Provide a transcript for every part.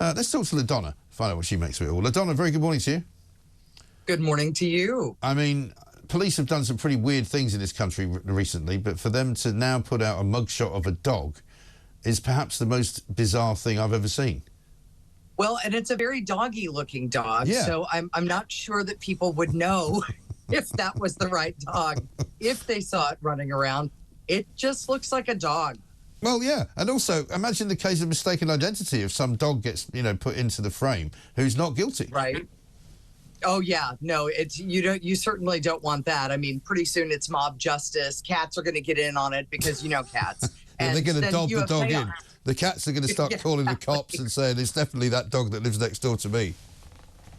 Let's talk to LaDona, find out what she makes of it all. LaDona, very good morning to you. Good morning to you. I mean, police have done some pretty weird things in this country recently, but for them to now put out a mugshot of a dog is perhaps the most bizarre thing I've ever seen. Well, and it's a very doggy-looking dog, yeah. So I'm not sure that people would know if that was the right dog. If they saw it running around, it just looks like a dog. Well, yeah, and also imagine the case of mistaken identity if some dog gets, you know, put into the frame who's not guilty. Right. Oh yeah, no, you certainly don't want that. I mean, pretty soon it's mob justice. Cats are going to get in on it because you know cats. Yeah, they're going to dob the dog in. The cats are going to start calling the cops and saying it's definitely that dog that lives next door to me.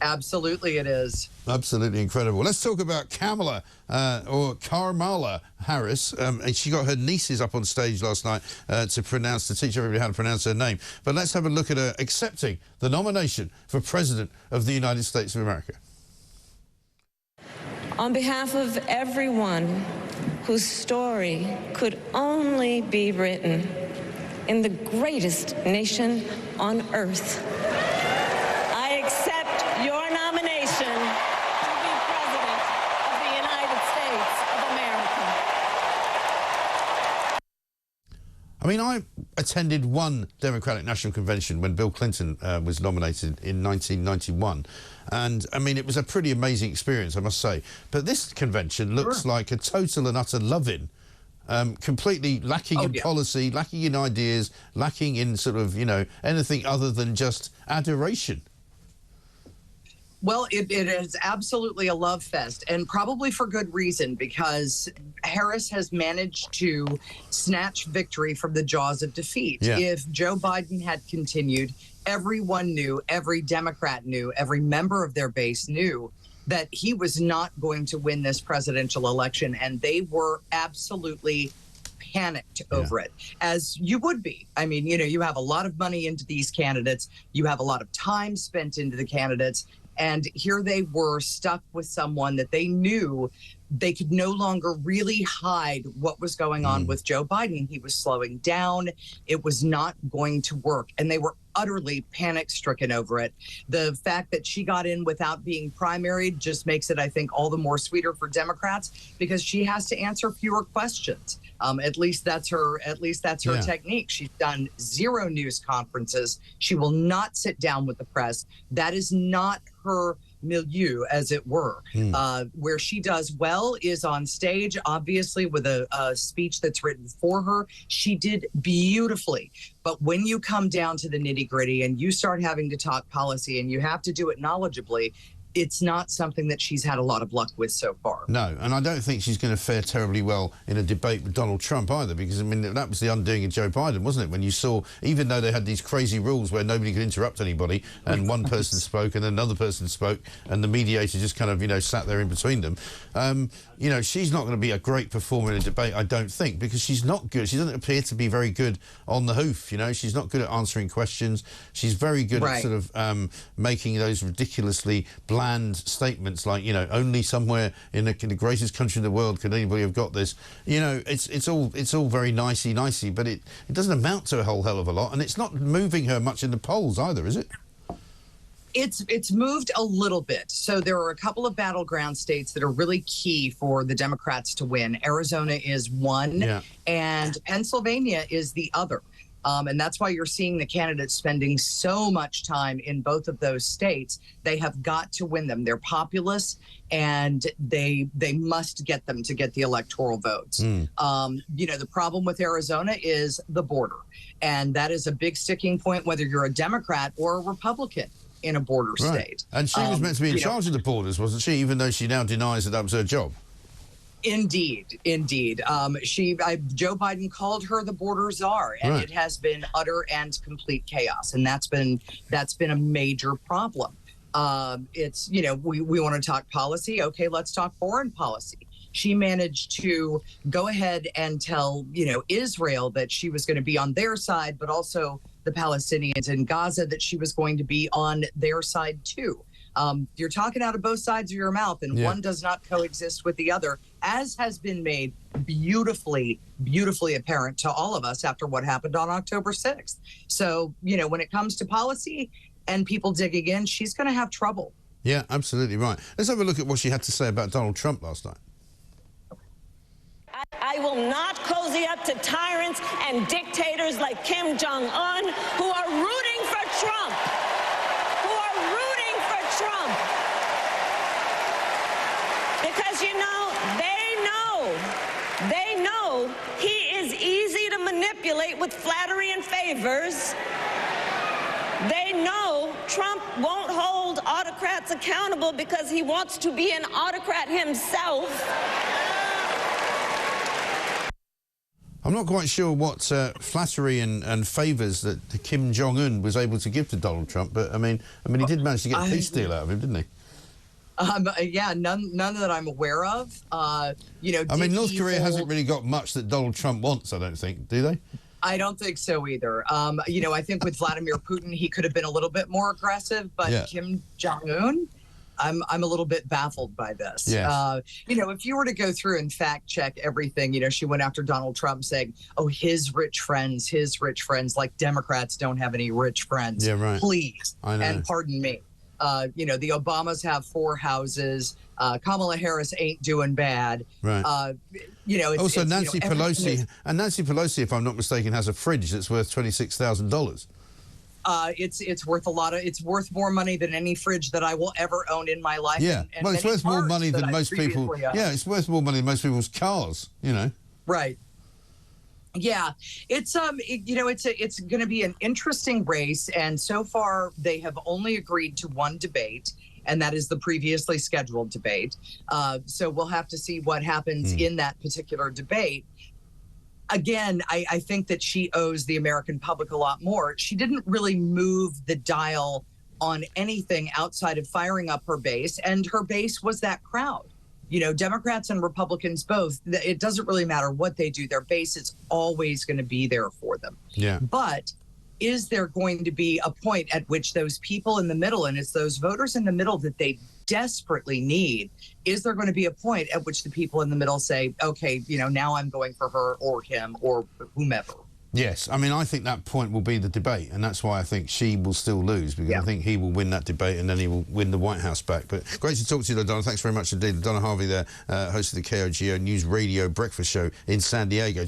Absolutely it is. Absolutely incredible. Let's talk about Kamala, or Kamala Harris. And she got her nieces up on stage last night to teach everybody how to pronounce her name. But let's have a look at her accepting the nomination for President of the United States of America. On behalf of everyone whose story could only be written in the greatest nation on earth, I accept your nomination to be President of the United States of America. I mean, I attended one Democratic National Convention when Bill Clinton was nominated in 1991. And, I mean, it was a pretty amazing experience, I must say. But this convention looks like a total and utter love-in. Completely lacking in policy, lacking in ideas, lacking in sort of, you know, anything other than just adoration. Well, it is absolutely a love fest, and probably for good reason, because Harris has managed to snatch victory from the jaws of defeat. Yeah. If Joe Biden had continued, everyone knew, every Democrat knew, every member of their base knew that he was not going to win this presidential election, and they were absolutely panicked over it, as you would be. I mean, you know, you have a lot of money into these candidates, you have a lot of time spent into the candidates, and here they were stuck with someone that they knew they could no longer really hide what was going on with Joe Biden. He was slowing down. It was not going to work. And they were utterly panic-stricken over it. The fact that she got in without being primaried just makes it, I think, all the more sweeter for Democrats, because she has to answer fewer questions. At least that's her technique. She's done 0 news conferences. She will not sit down with the press. That is not her milieu, as it were. Where she does well is on stage, obviously, with a speech that's written for her. She did beautifully. But when you come down to the nitty-gritty and you start having to talk policy and you have to do it knowledgeably, it's not something that she's had a lot of luck with so far. No, and I don't think she's going to fare terribly well in a debate with Donald Trump either, because, I mean, that was the undoing of Joe Biden, wasn't it? When you saw, even though they had these crazy rules where nobody could interrupt anybody, and one person spoke and another person spoke, and the mediator just kind of, you know, sat there in between them. You know, she's not going to be a great performer in a debate, I don't think, because she's not good. She doesn't appear to be very good on the hoof, you know. She's not good at answering questions. She's very good at sort of making those ridiculously bland statements like, you know, only somewhere in the greatest country in the world could anybody have got this. You know, it's all very nicey, but it doesn't amount to a whole hell of a lot, and it's not moving her much in the polls either, is it? It's moved a little bit. So there are a couple of battleground states that are really key for the Democrats to win. Arizona is one, and Pennsylvania is the other. And that's why you're seeing the candidates spending so much time in both of those states. They have got to win them. They're populous, and they must get them to get the electoral votes. You know, the problem with Arizona is the border, and that is a big sticking point, whether you're a Democrat or a Republican in a border state. And she was meant to be in charge of the borders, wasn't she, even though she now denies that was her job? Indeed. Joe Biden called her the border czar, and it has been utter and complete chaos, and that's been a major problem. It's, you know, we want to talk policy. Okay, let's talk foreign policy. She managed to go ahead and tell, you know, Israel that she was going to be on their side, but also the Palestinians in Gaza that she was going to be on their side too. You're talking out of both sides of your mouth, and one does not coexist with the other, as has been made beautifully, beautifully apparent to all of us after what happened on October 6th. So, you know, when it comes to policy and people digging in, she's going to have trouble. Yeah, absolutely right. Let's have a look at what she had to say about Donald Trump last night. I will not cozy up to tyrants and dictators like Kim Jong-un who are rooting for Trump. Because, you know, they know he is easy to manipulate with flattery and favors. They know Trump won't hold autocrats accountable because he wants to be an autocrat himself. I'm not quite sure what flattery and favours that Kim Jong-un was able to give to Donald Trump, but I mean, he did manage to get a peace deal out of him, didn't he? Yeah, none that I'm aware of. You know, I mean, North Korea hasn't really got much that Donald Trump wants, I don't think, do they? I don't think so either. You know, I think with Vladimir Putin, he could have been a little bit more aggressive, but yeah. Kim Jong-un, I'm a little bit baffled by this. Yes. You know, if you were to go through and fact check everything, you know, she went after Donald Trump saying, oh, his rich friends, like Democrats don't have any rich friends. Yeah, right. Please. I know. And pardon me. You know, the Obamas have 4 houses. Kamala Harris ain't doing bad. Right. You know, also Nancy Pelosi, and Nancy Pelosi, if I'm not mistaken, has a fridge that's worth $26,000. It's worth a lot of. It's worth more money than any fridge that I will ever own in my life. Yeah, and well, it's worth more money than most people. Owned. Yeah, it's worth more money than most people's cars. You know. Right. Yeah, it's you know, it's going to be an interesting race, and so far they have only agreed to one debate, and that is the previously scheduled debate. So we'll have to see what happens in that particular debate. Again, I think that she owes the American public a lot more. She didn't really move the dial on anything outside of firing up her base, and her base was that crowd. You know, Democrats and Republicans both, it doesn't really matter what they do. Their base is always going to be there for them. Yeah. But is there going to be a point at which those people in the middle, and it's those voters in the middle that they desperately need, is there going to be a point at which the people in the middle say, okay, you know, now I'm going for her or him or whomever? Yes, I mean, I think that point will be the debate, and that's why I think she will still lose, because I think he will win that debate and then he will win the White House back. But great to talk to you, LaDona. Thanks very much indeed. LaDona Harvey there, host of the Kogo News Radio breakfast show in San Diego.